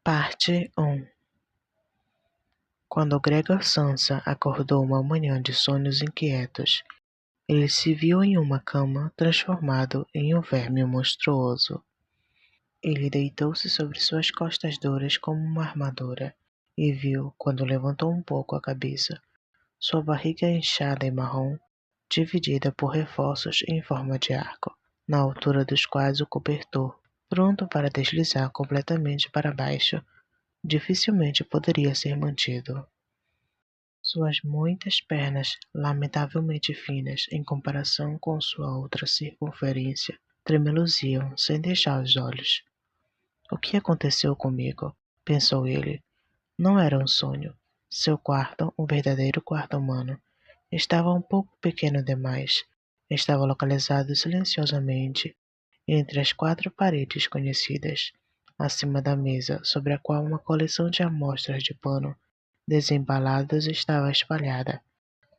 Parte 1. Quando Gregor Samsa acordou uma manhã de sonhos inquietos, ele se viu em uma cama transformado em um verme monstruoso. Ele deitou-se sobre suas costas duras como uma armadura e viu, quando levantou um pouco a cabeça, sua barriga inchada e marrom, dividida por reforços em forma de arco, na altura dos quais o cobertor, pronto para deslizar completamente para baixo, dificilmente poderia ser mantido. Suas muitas pernas, lamentavelmente finas em comparação com sua outra circunferência, tremeluziam sem deixar os olhos. O que aconteceu comigo? Pensou ele. Não era um sonho. Seu quarto, um verdadeiro quarto humano, estava um pouco pequeno demais. Estava localizado silenciosamente entre as 4 paredes conhecidas, acima da mesa sobre a qual uma coleção de amostras de pano desembalados estava espalhada.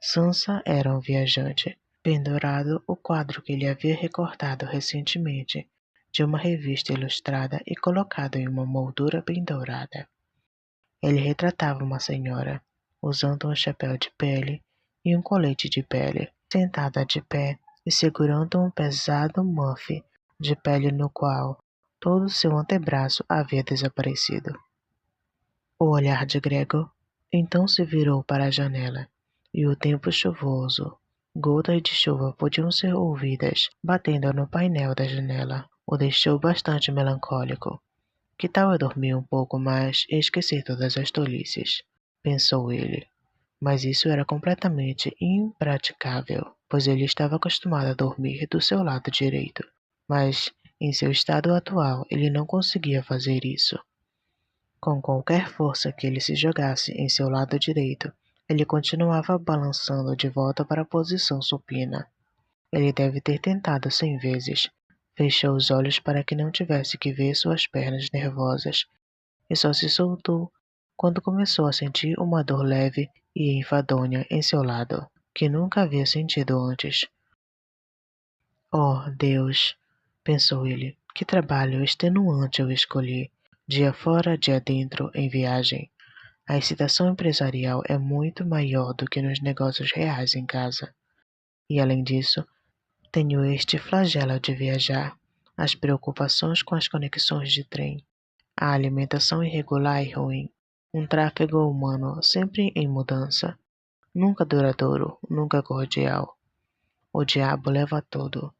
Sansa era um viajante, pendurado o quadro que ele havia recortado recentemente de uma revista ilustrada e colocado em uma moldura bem dourada. Ele retratava uma senhora, usando um chapéu de pele e um colete de pele, sentada de pé e segurando um pesado muff de pele no qual todo seu antebraço havia desaparecido. O olhar de Gregor então se virou para a janela, e o tempo chuvoso. Gotas de chuva podiam ser ouvidas batendo no painel da janela. O deixou bastante melancólico. Que tal eu dormir um pouco mais e esquecer todas as tolices? Pensou ele. Mas isso era completamente impraticável, pois ele estava acostumado a dormir do seu lado direito. Mas, em seu estado atual, ele não conseguia fazer isso. Com qualquer força que ele se jogasse em seu lado direito, ele continuava balançando de volta para a posição supina. Ele deve ter tentado 100 vezes. Fechou os olhos para que não tivesse que ver suas pernas nervosas e só se soltou quando começou a sentir uma dor leve e enfadonha em seu lado, que nunca havia sentido antes. Oh, Deus! Pensou ele, que trabalho extenuante eu escolhi. Dia fora, dia dentro, em viagem. A excitação empresarial é muito maior do que nos negócios reais em casa. E além disso, tenho este flagelo de viajar, as preocupações com as conexões de trem, a alimentação irregular e ruim, um tráfego humano sempre em mudança, nunca duradouro, nunca cordial. O diabo leva tudo.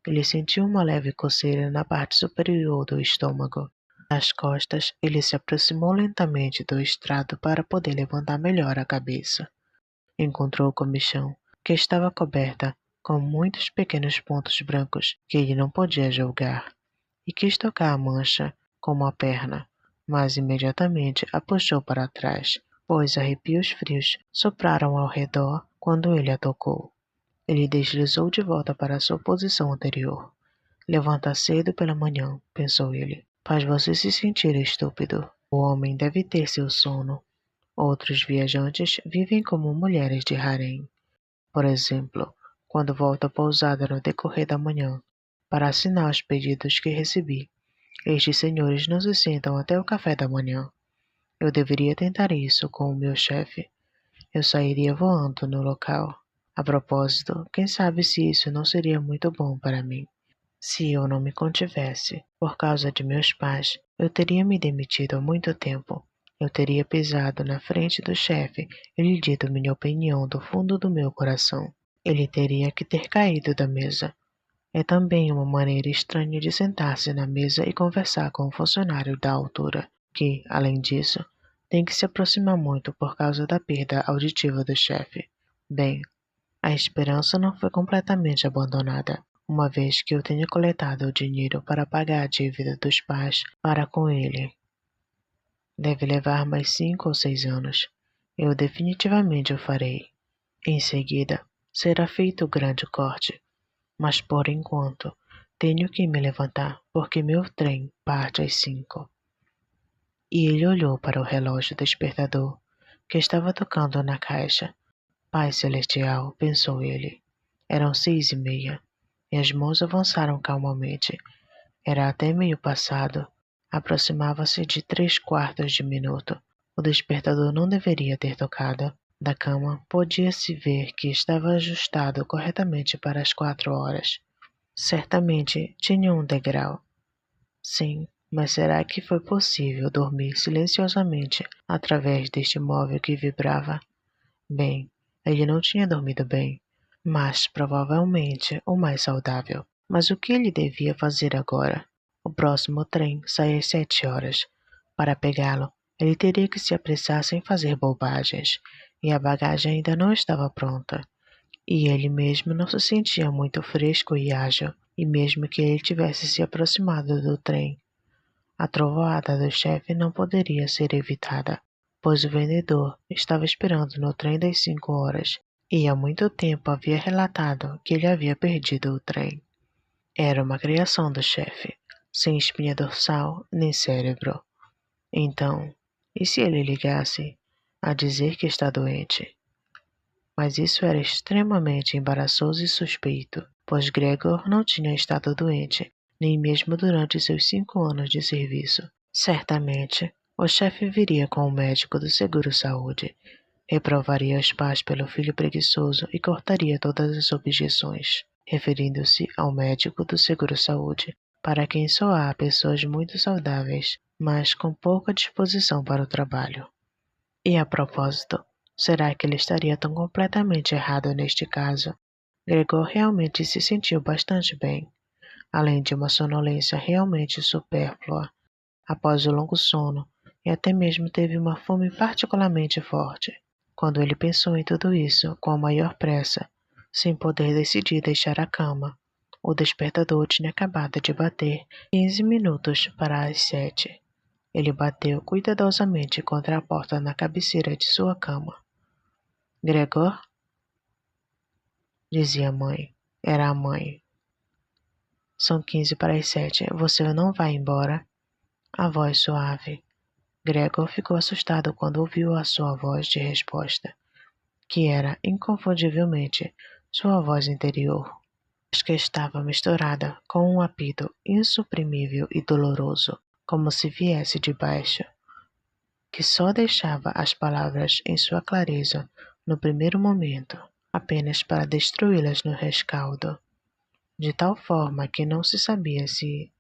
Ele sentiu uma leve coceira na parte superior do estômago. Das costas, ele se aproximou lentamente do estrado para poder levantar melhor a cabeça. Encontrou o comichão, que estava coberta com muitos pequenos pontos brancos que ele não podia julgar, e quis tocar a mancha com uma perna, mas imediatamente a puxou para trás, pois arrepios frios sopraram ao redor quando ele a tocou. Ele deslizou de volta para sua posição anterior. Levanta cedo pela manhã, pensou ele. Faz você se sentir estúpido. O homem deve ter seu sono. Outros viajantes vivem como mulheres de harém. Por exemplo, quando volto à pousada no decorrer da manhã, para assinar os pedidos que recebi, estes senhores não se sentam até o café da manhã. Eu deveria tentar isso com o meu chefe. Eu sairia voando no local. A propósito, quem sabe se isso não seria muito bom para mim. Se eu não me contivesse, por causa de meus pais, eu teria me demitido há muito tempo. Eu teria pisado na frente do chefe e lhe dito minha opinião do fundo do meu coração. Ele teria que ter caído da mesa. É também uma maneira estranha de sentar-se na mesa e conversar com um funcionário da altura, que, além disso, tem que se aproximar muito por causa da perda auditiva do chefe. Bem, a esperança não foi completamente abandonada, uma vez que eu tenha coletado o dinheiro para pagar a dívida dos pais para com ele. Deve levar mais 5 ou 6 anos. Eu definitivamente o farei. Em seguida, será feito o grande corte. Mas por enquanto, tenho que me levantar porque meu trem parte às 5. E ele olhou para o relógio despertador, que estava tocando na caixa. Pai Celestial, pensou ele. Eram 6:30, e as mãos avançaram calmamente. Era até meio passado. Aproximava-se de 3/4 de minuto. O despertador não deveria ter tocado. Da cama, podia-se ver que estava ajustado corretamente para as 4 horas. Certamente tinha um degrau. Sim, mas será que foi possível dormir silenciosamente através deste móvel que vibrava? Bem, ele não tinha dormido bem, mas provavelmente o mais saudável. Mas o que ele devia fazer agora? O próximo trem sai às 7 horas. Para pegá-lo, ele teria que se apressar sem fazer bobagens, e a bagagem ainda não estava pronta. E ele mesmo não se sentia muito fresco e ágil, e mesmo que ele tivesse se aproximado do trem, a trovoada do chefe não poderia ser evitada, pois o vendedor estava esperando no trem das 5 horas, e há muito tempo havia relatado que ele havia perdido o trem. Era uma criação do chefe, sem espinha dorsal nem cérebro. Então, e se ele ligasse a dizer que está doente? Mas isso era extremamente embaraçoso e suspeito, pois Gregor não tinha estado doente, nem mesmo durante seus 5 anos de serviço. Certamente, o chefe viria com o médico do seguro-saúde, reprovaria os pais pelo filho preguiçoso e cortaria todas as objeções, referindo-se ao médico do seguro-saúde, para quem só há pessoas muito saudáveis, mas com pouca disposição para o trabalho. E a propósito, será que ele estaria tão completamente errado neste caso? Gregor realmente se sentiu bastante bem, além de uma sonolência realmente supérflua, após o longo sono, e até mesmo teve uma fome particularmente forte. Quando ele pensou em tudo isso com a maior pressa, sem poder decidir deixar a cama, o despertador tinha acabado de bater 15 minutos para as 7. Ele bateu cuidadosamente contra a porta na cabeceira de sua cama. Gregor? Dizia a mãe. Era a mãe. São 15 para as 7. Você não vai embora? A voz suave. Gregor ficou assustado quando ouviu a sua voz de resposta, que era inconfundivelmente sua voz interior, mas que estava misturada com um apito insuprimível e doloroso, como se viesse de baixo, que só deixava as palavras em sua clareza no primeiro momento, apenas para destruí-las no rescaldo, de tal forma que não se sabia se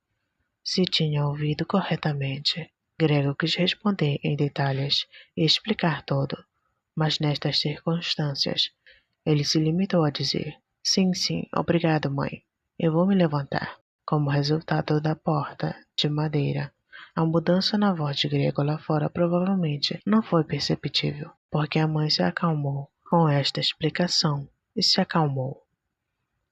tinha ouvido corretamente. Gregor quis responder em detalhes e explicar tudo, mas nestas circunstâncias, ele se limitou a dizer: sim, sim, obrigado, mãe. Eu vou me levantar. Como resultado da porta de madeira, a mudança na voz de Gregor lá fora provavelmente não foi perceptível, porque a mãe se acalmou com esta explicação e se acalmou.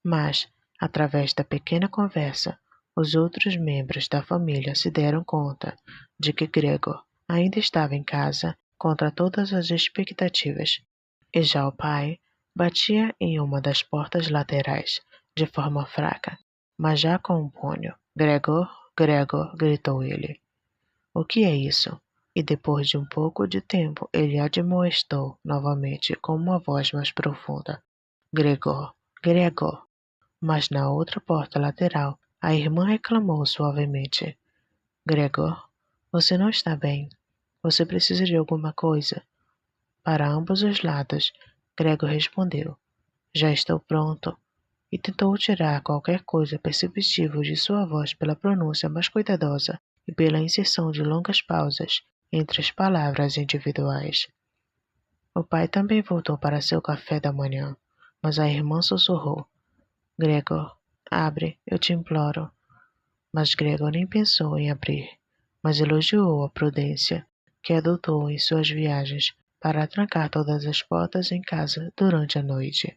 Mas, através da pequena conversa, os outros membros da família se deram conta de que Gregor ainda estava em casa contra todas as expectativas, e já o pai batia em uma das portas laterais, de forma fraca, mas já com um punho. Gregor, Gregor, gritou ele. O que é isso? E depois de um pouco de tempo, ele admoestou novamente com uma voz mais profunda. Gregor, Gregor. Mas na outra porta lateral, a irmã reclamou suavemente. Gregor, você não está bem. Você precisa de alguma coisa? Para ambos os lados, Gregor respondeu. Já estou pronto. E tentou tirar qualquer coisa perceptível de sua voz pela pronúncia mais cuidadosa e pela inserção de longas pausas entre as palavras individuais. O pai também voltou para seu café da manhã, mas a irmã sussurrou. Gregor, abre, eu te imploro. Mas Gregor nem pensou em abrir, mas elogiou a prudência que adotou em suas viagens para trancar todas as portas em casa durante a noite.